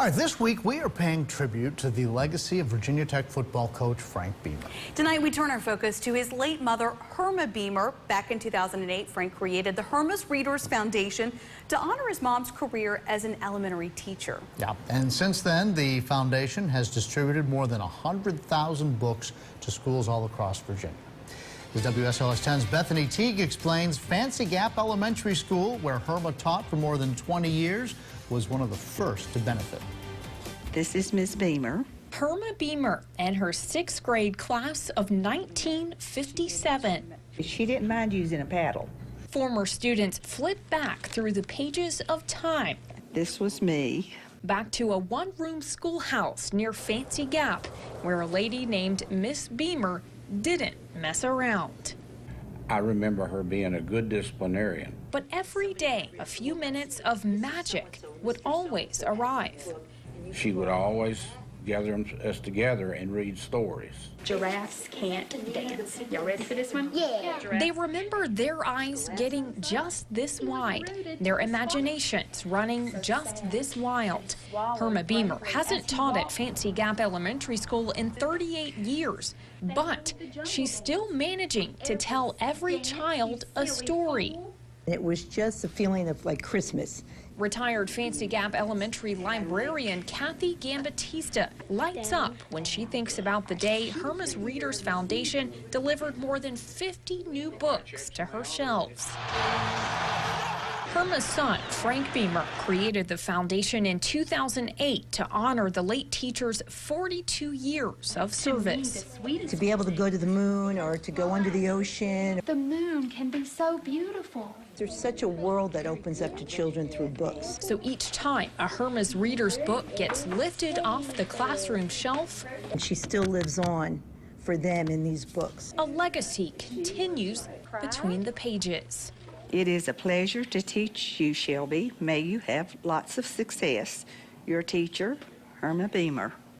All right, this week we are paying tribute to the legacy of Virginia Tech football coach Frank Beamer. Tonight we turn our focus to his late mother, Herma Beamer. Back in 2008, Frank created the Herma's Readers Foundation to honor his mom's career as an elementary teacher. Yeah, and since then, the foundation has distributed more than 100,000 books to schools all across Virginia. As WSLS 10's Bethany Teague explains, Fancy Gap Elementary School, where Herma taught for more than 20 years, was one of the first to benefit. This is Ms. Beamer. Herma Beamer and her 6th grade class of 1957. She didn't mind using a paddle. Former students flip back through the pages of time. This was me. Back to a one-room schoolhouse near Fancy Gap, where a lady named Miss Beamer didn't mess around. I remember her being a good disciplinarian. But every day, a few minutes of magic would always arrive. She would always gather us together and read stories. Giraffes can't dance. Y'all ready for this one? Yeah. They remember their eyes getting just this wide, their imaginations running just this wild. Herma Beamer hasn't taught at Fancy Gap Elementary School in 38 years, but she's still managing to tell every child a story. It was just a feeling of like Christmas. Retired Fancy Gap Elementary librarian Kathy Gambatista lights up when she thinks about the day Herma's Readers Foundation delivered more than 50 new books to her shelves. Herma's son, Frank Beamer, created the foundation in 2008 to honor the late teacher's 42 years of service. To be able to go to the moon or to go under the ocean. The moon can be so beautiful. There's such a world that opens up to children through books. So each time a Herma's Readers book gets lifted off the classroom shelf, And she still lives on for them in these books. a legacy continues between the pages. It is a pleasure to teach you, Shelby. May you have lots of success. Your teacher, Herma Beamer.